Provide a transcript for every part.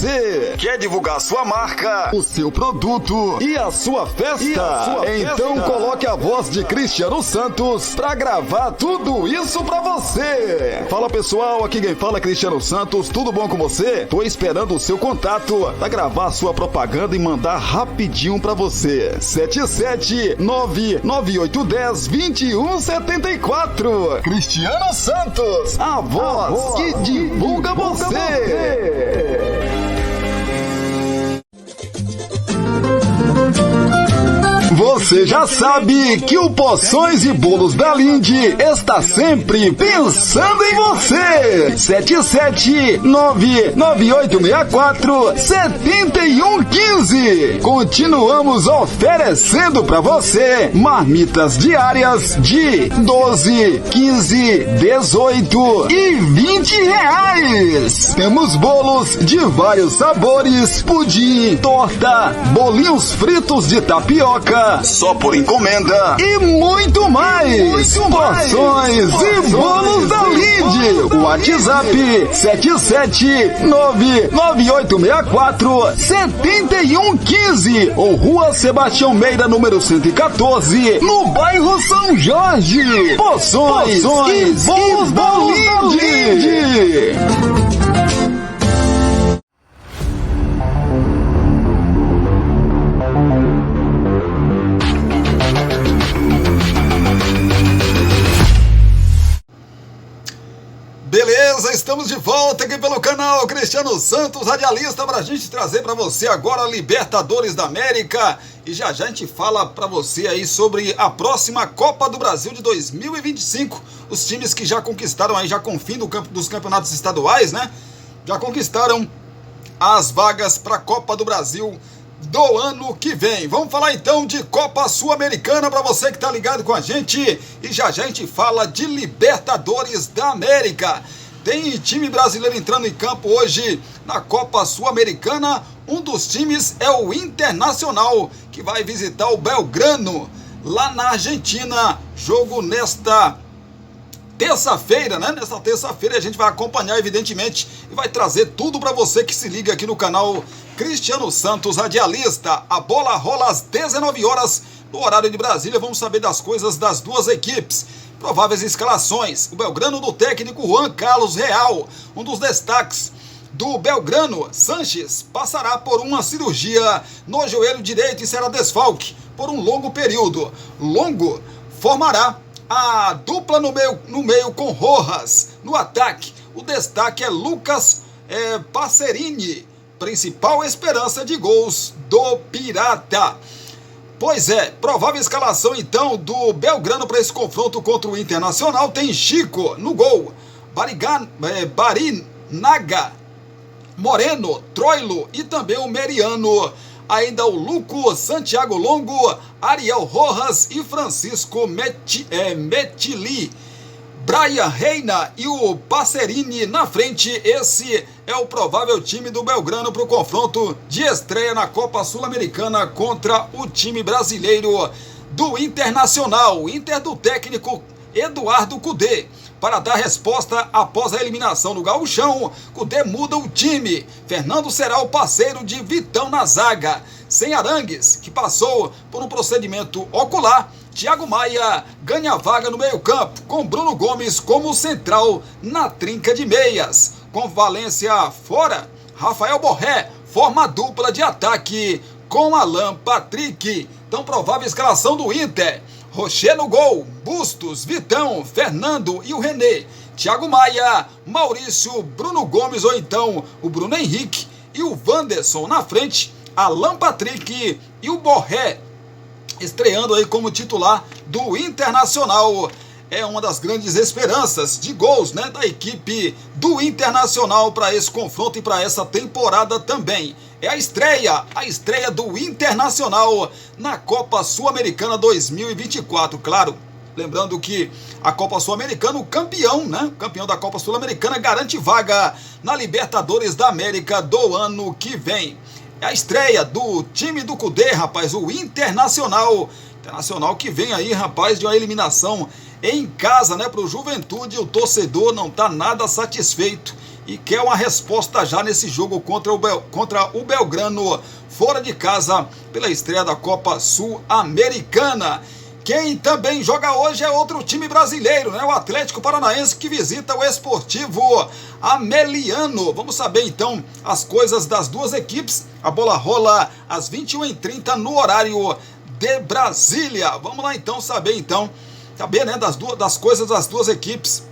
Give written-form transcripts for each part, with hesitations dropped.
você. Quer divulgar sua marca, o seu produto e a sua festa? Então coloque a voz de Cristiano Santos pra gravar tudo isso pra você. Fala pessoal, aqui quem fala é Cristiano Santos, tudo bom com você? Tô esperando o seu contato pra gravar sua propaganda e mandar rapidinho pra você. 77998102174. Cristiano Santos, a voz que divulga você. Você já sabe que o Poções e Bolos da Linde está sempre pensando em você. 77998647115. Continuamos oferecendo para você marmitas diárias de 12, 15, 18 e 20 reais. Temos bolos de vários sabores, pudim, torta, bolinhos fritos de tapioca, só por encomenda e muito mais. Porções e Bolos da Linde. WhatsApp 77998647115 ou Rua Sebastião Meira, número 114, no bairro São Jorge. Poções e Bolos da Linde. Beleza, estamos de volta aqui pelo canal Cristiano Santos, radialista, para a gente trazer para você agora a Libertadores da América. E já já a gente fala para você aí sobre a próxima Copa do Brasil de 2025. Os times que já conquistaram aí, já com o fim dos campeonatos estaduais, né? Já conquistaram as vagas para a Copa do Brasil do ano que vem. Vamos falar então de Copa Sul-Americana para você que tá ligado com a gente, e já já a gente fala de Libertadores da América. Tem time brasileiro entrando em campo hoje na Copa Sul-Americana. Um dos times é o Internacional, que vai visitar o Belgrano lá na Argentina. Jogo nesta terça-feira, né? Nesta terça-feira a gente vai acompanhar, evidentemente, e vai trazer tudo para você que se liga aqui no canal Cristiano Santos, radialista. A bola rola às 19 horas no horário de Brasília. Vamos saber das coisas das duas equipes. Prováveis escalações. O Belgrano do técnico Juan Carlos Real. Um dos destaques do Belgrano, Sanches, passará por uma cirurgia no joelho direito e será desfalque por um longo período. Longo formará a dupla no meio com Rojas. No ataque, o destaque é Lucas Passerini, principal esperança de gols do Pirata. Pois é, provável escalação então do Belgrano para esse confronto contra o Internacional. Tem Chico no gol, Barinaga, Moreno, Troilo e também o Meriano. Ainda o Luco, Santiago Longo, Ariel Rojas e Francisco Metili. Brian Reina e o Passerini na frente. Esse é o provável time do Belgrano para o confronto de estreia na Copa Sul-Americana contra o time brasileiro do Internacional. Inter do técnico Eduardo Cudê. Para dar resposta após a eliminação do Gauchão, Cudê muda o time. Fernando será o parceiro de Vitão na zaga. Sem Arangues, que passou por um procedimento ocular, Thiago Maia ganha vaga no meio-campo, com Bruno Gomes como central na trinca de meias. Com Valência fora, Rafael Borré forma a dupla de ataque com Alan Patrick. Então, provável escalação do Inter: Rocher no gol, Bustos, Vitão, Fernando e o René, Thiago Maia, Maurício, Bruno Gomes ou então o Bruno Henrique e o Wanderson na frente, Alan Patrick e o Borré estreando aí como titular do Internacional. É uma das grandes esperanças de gols, né, da equipe do Internacional para esse confronto e para essa temporada também. É a estreia do Internacional na Copa Sul-Americana 2024, claro. Lembrando que a Copa Sul-Americana, o campeão, né? O campeão da Copa Sul-Americana garante vaga na Libertadores da América do ano que vem. É a estreia do time do Cudê, rapaz, o Internacional. Internacional que vem aí, rapaz, de uma eliminação em casa, né, para o Juventude. O torcedor não está nada satisfeito. e quer uma resposta já nesse jogo contra o Belgrano, fora de casa, pela estreia da Copa Sul-Americana. Quem também joga hoje é outro time brasileiro, né? O Atlético Paranaense, que visita o Esportivo Ameliano. Vamos saber então as coisas das duas equipes. A bola rola às 21h30 no horário de Brasília. Vamos lá então saber né, das coisas das duas equipes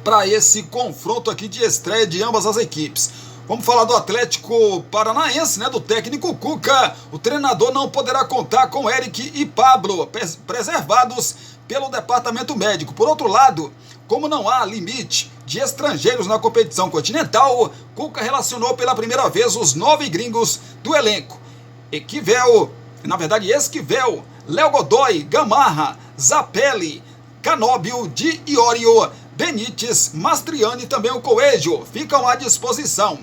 para esse confronto aqui de estreia de ambas as equipes. Vamos falar do Atlético Paranaense, né, do técnico Cuca. O treinador não poderá contar com Eric e Pablo, preservados pelo departamento médico. Por outro lado, como não há limite de estrangeiros na competição continental, Cuca relacionou pela primeira vez os 9 gringos do elenco. Esquivel, Léo Godoy, Gamarra, Zapelli, Canóbio, Di Iorio, Benítez, Mastriani e também o Coelho ficam à disposição.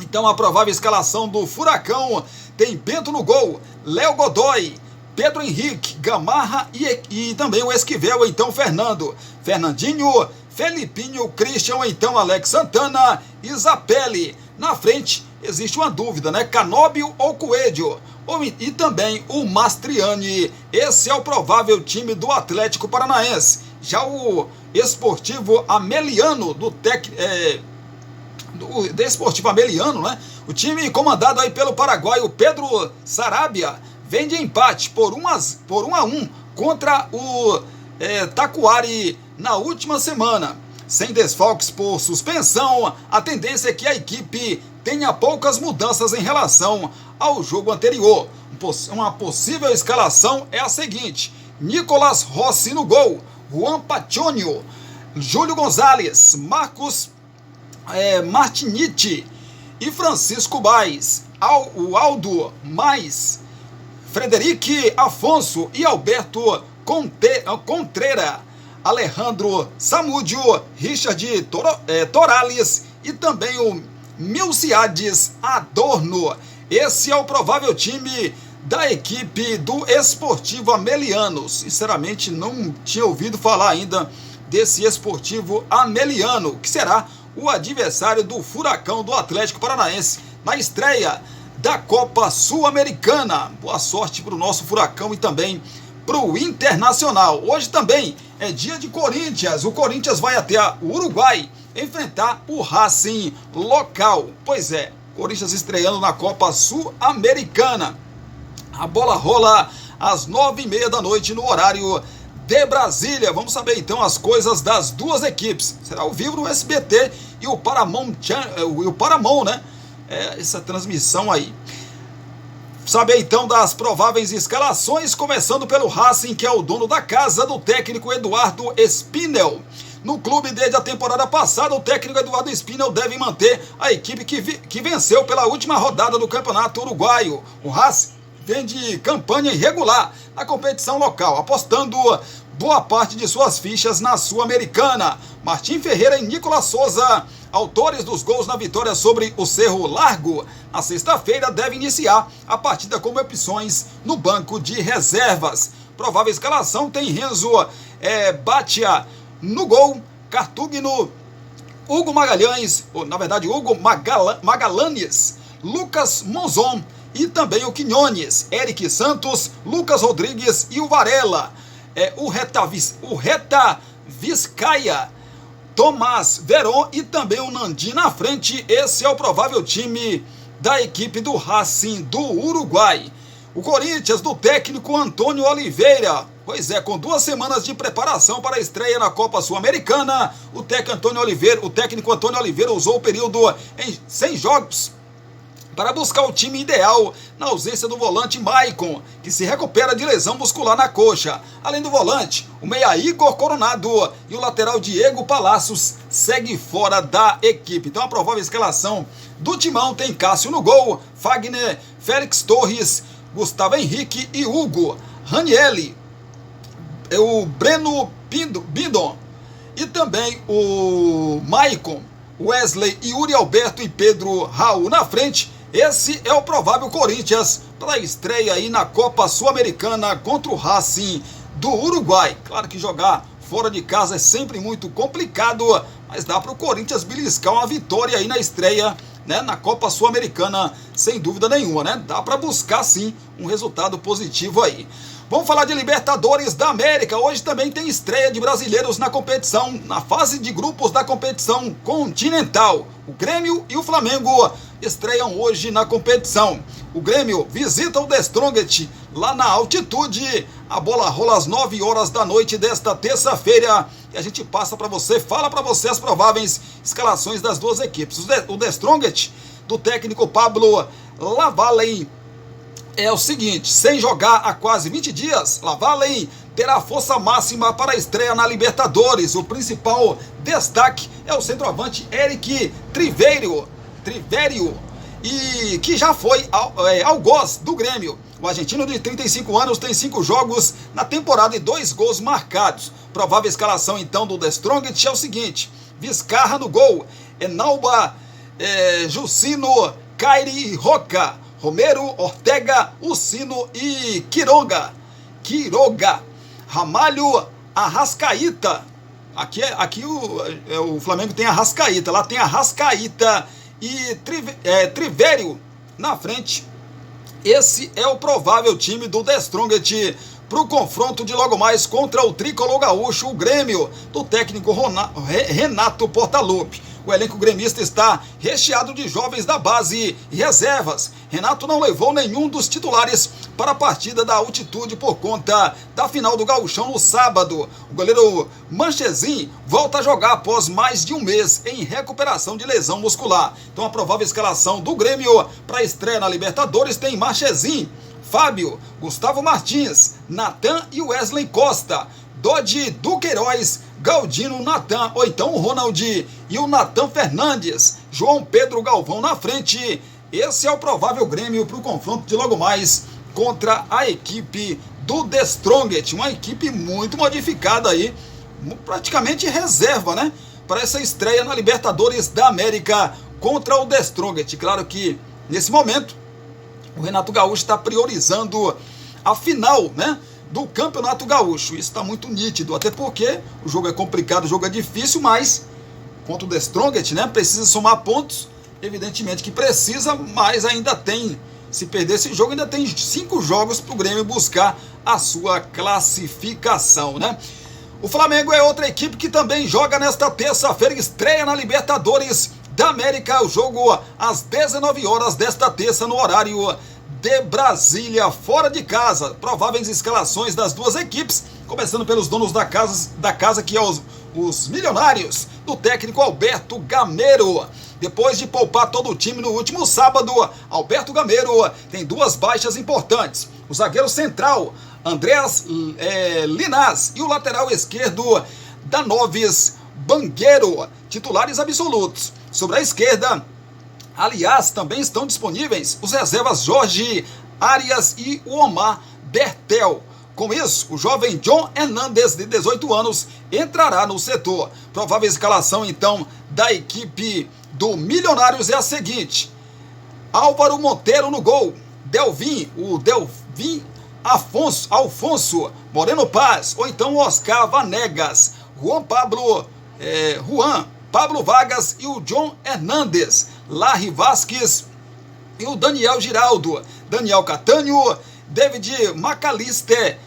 Então a provável escalação do Furacão tem Bento no gol, Léo Godoy, Pedro Henrique, Gamarra e também o Esquivel, então Fernandinho, Felipinho, Christian, então Alex Santana e Zapelli. Na frente existe uma dúvida, né? Canóbio ou Coelho? E também o Mastriani. Esse é o provável time do Atlético Paranaense. Já o Esportivo Ameliano, do Esportivo Ameliano, né? O time comandado aí pelo paraguaio Pedro Sarabia vem de empate por 1-1 contra o Tacuari na última semana. Sem desfalques por suspensão, a tendência é que a equipe tenha poucas mudanças em relação ao jogo anterior. Uma possível escalação é a seguinte: Nicolas Rossi no gol, Juan Pachonio, Júlio Gonzalez, Marcos Martiniti e Francisco Baez, o Aldo Mais, Frederic Afonso e Alberto Contreira, Alejandro Samúdio, Richard Torales e também o Milciades Adorno. Esse é o provável time da equipe do Esportivo Ameliano. Sinceramente, não tinha ouvido falar ainda desse Esportivo Ameliano, que será o adversário do Furacão do Atlético Paranaense na estreia da Copa Sul-Americana. Boa sorte para o nosso Furacão e também para o Internacional. Hoje também é dia de Corinthians. O Corinthians vai até o Uruguai enfrentar o Racing local. Pois é, Corinthians estreando na Copa Sul-Americana. A bola rola às 9h30 da noite no horário de Brasília. Vamos saber então as coisas das duas equipes. Será ao vivo no SBT e o Paramount, né? Essa transmissão aí. Saber então das prováveis escalações, começando pelo Racing, que é o dono da casa do técnico Eduardo Spinel. No clube desde a temporada passada, o técnico Eduardo Spinel deve manter a equipe que venceu pela última rodada do Campeonato Uruguaio. O Racing vem de campanha irregular na competição local, apostando boa parte de suas fichas na Sul-Americana. Martim Ferreira e Nicolas Souza, autores dos gols na vitória sobre o Cerro Largo, na sexta-feira devem iniciar a partida com opções no banco de reservas. Provável escalação tem Renzo Batia no gol, Cartugno, Hugo Magalanes, Lucas Monzon e também o Quinones, Eric Santos, Lucas Rodrigues e o Varela. O Reta Vizcaia, Tomás Veron e também o Nandi na frente. Esse é o provável time da equipe do Racing do Uruguai. O Corinthians do técnico Antônio Oliveira. Pois é, com 2 semanas de preparação para a estreia na Copa Sul-Americana, o técnico Antônio Oliveira usou o período em 100 jogos para buscar o time ideal na ausência do volante Maicon, que se recupera de lesão muscular na coxa. Além do volante, o meia Igor Coronado e o lateral Diego Palacios segue fora da equipe. Então a provável escalação do timão tem Cássio no gol, Fagner, Félix Torres, Gustavo Henrique e Hugo, Ranielli, o Breno Bindon e também o Maicon, Wesley, Yuri Alberto e Pedro Raul na frente. Esse é o provável Corinthians para a estreia aí na Copa Sul-Americana contra o Racing do Uruguai. Claro que jogar fora de casa é sempre muito complicado, mas dá para o Corinthians beliscar uma vitória aí na estreia, né, na Copa Sul-Americana, sem dúvida nenhuma, né? Dá para buscar sim um resultado positivo aí. Vamos falar de Libertadores da América. Hoje também tem estreia de brasileiros na competição, na fase de grupos da competição continental. O Grêmio e o Flamengo estreiam hoje na competição. O Grêmio visita o The Strongest lá na altitude. A bola rola às 9 horas da noite desta terça-feira e a gente passa para você, fala para você as prováveis escalações das duas equipes. O The Strongest do técnico Pablo Lavallen é o seguinte: sem jogar há quase 20 dias, Lavallen terá força máxima para a estreia na Libertadores. O principal destaque é o centroavante Eric Triverio, e que já foi algoz do Grêmio. O argentino de 35 anos tem 5 jogos na temporada e 2 gols marcados. Provável escalação então do The Strongest é o seguinte: Vizcarra no gol, Enalba, Jucino, Cairi e Roca, Romero, Ortega, Ucino e Quiroga, Ramalho, Arrascaíta. Aqui o Flamengo tem Arrascaíta, lá tem Arrascaíta e Trivério na frente. Esse é o provável time do The Strongest para o confronto de logo mais contra o tricolor gaúcho, o Grêmio, do técnico Renato Portaluppi. O elenco gremista está recheado de jovens da base e reservas. Renato não levou nenhum dos titulares para a partida da altitude por conta da final do Gauchão no sábado. O goleiro Manchezin volta a jogar após mais de um mês em recuperação de lesão muscular. Então a provável escalação do Grêmio para a estreia na Libertadores tem Manchezin, Fábio, Gustavo Martins, Natan e Wesley Costa, Dodi, Duqueiroz, Galdino, Natan, ou então o Ronald e o Natan Fernandes, João Pedro Galvão na frente. Esse é o provável Grêmio para o confronto de logo mais contra a equipe do The Strongest, uma equipe muito modificada aí, praticamente reserva, né, para essa estreia na Libertadores da América contra o The Strongest. Claro que nesse momento o Renato Gaúcho está priorizando a final, né, do Campeonato Gaúcho. Isso está muito nítido, até porque o jogo é complicado, o jogo é difícil, mas contra o The Strongest, né, precisa somar pontos, evidentemente que precisa, mas ainda tem, se perder esse jogo, ainda tem 5 jogos para o Grêmio buscar a sua classificação, né? O Flamengo é outra equipe que também joga nesta terça-feira, estreia na Libertadores da América, o jogo às 19 horas desta terça no horário de Brasília, fora de casa. Prováveis escalações das duas equipes, começando pelos donos da casa que é os Milionários, do técnico Alberto Gamero. Depois de poupar todo o time no último sábado, Alberto Gamero tem 2 baixas importantes: o zagueiro central Andrés Linás e o lateral esquerdo Danovis Banguero, titulares absolutos. Sobre a esquerda, aliás, também estão disponíveis os reservas Jorge Arias e o Omar Bertel. Com isso, o jovem John Hernandes, de 18 anos, entrará no setor. Provável escalação, então, da equipe do Milionários é a seguinte: Álvaro Monteiro no gol, Delvin Alfonso Moreno Paz, ou então Oscar Vanegas, Juan Pablo Vargas e o John Hernandes, Larry Vasquez e o Daniel Giraldo, Daniel Catânio, David McAllister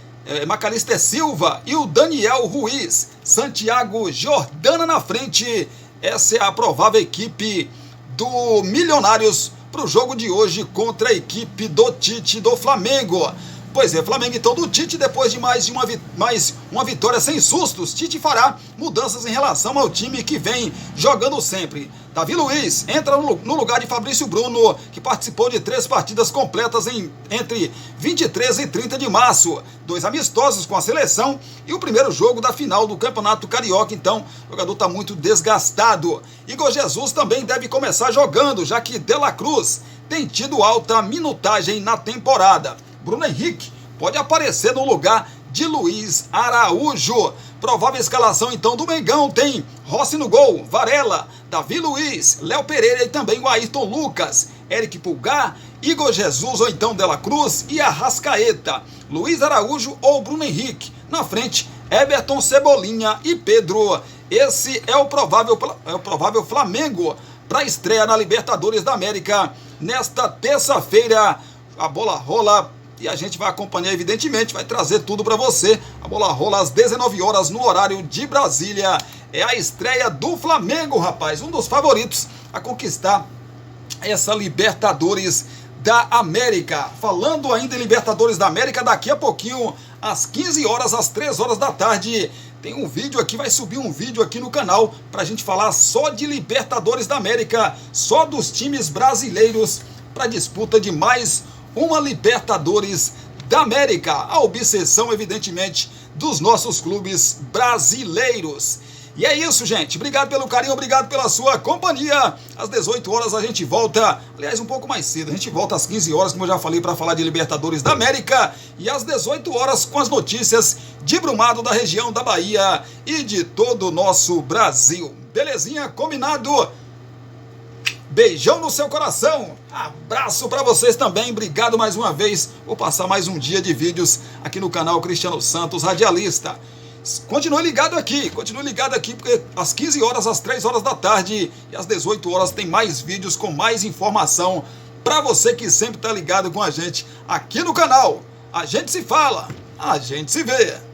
Silva e o Daniel Ruiz, Santiago Jordana na frente. Essa é a provável equipe do Milionários para o jogo de hoje contra a equipe do Tite do Flamengo. Pois é, Flamengo então do Tite, depois de mais uma vitória sem sustos, Tite fará mudanças em relação ao time que vem jogando sempre. Davi Luiz entra no lugar de Fabrício Bruno, que participou de 3 partidas completas entre 23 e 30 de março, 2 amistosos com a seleção e o primeiro jogo da final do Campeonato Carioca. Então o jogador está muito desgastado. Igor Jesus também deve começar jogando, já que De La Cruz tem tido alta minutagem na temporada. Bruno Henrique pode aparecer no lugar de Luiz Araújo. Provável escalação então do Mengão tem Rossi no gol, Varela, Davi Luiz, Léo Pereira e também o Ayrton Lucas, Eric Pulgar, Igor Jesus ou então De La Cruz e Arrascaeta, Luiz Araújo ou Bruno Henrique. Na frente, Everton, Cebolinha e Pedro. Esse é o provável Flamengo para a estreia na Libertadores da América nesta terça-feira. A bola rola e a gente vai acompanhar, evidentemente, vai trazer tudo para você. A bola rola às 19 horas no horário de Brasília. É a estreia do Flamengo, rapaz, um dos favoritos a conquistar essa Libertadores da América. Falando ainda em Libertadores da América, daqui a pouquinho, às 15 horas, às 3 horas da tarde, tem um vídeo aqui, vai subir um vídeo aqui no canal pra gente falar só de Libertadores da América, só dos times brasileiros para disputa de mais uma Libertadores da América. A obsessão, evidentemente, dos nossos clubes brasileiros. E é isso, gente. Obrigado pelo carinho, obrigado pela sua companhia. Às 18 horas a gente volta, aliás, um pouco mais cedo. A gente volta às 15 horas, como eu já falei, para falar de Libertadores da América. E às 18 horas com as notícias de Brumado, da região da Bahia e de todo o nosso Brasil. Belezinha? Combinado? Beijão no seu coração. Abraço para vocês também. Obrigado mais uma vez por passar mais um dia de vídeos aqui no canal Cristiano Santos Radialista. Continue ligado aqui, porque às 15 horas, às 3 horas da tarde e às 18 horas tem mais vídeos com mais informação para você que sempre está ligado com a gente aqui no canal. A gente se fala, a gente se vê.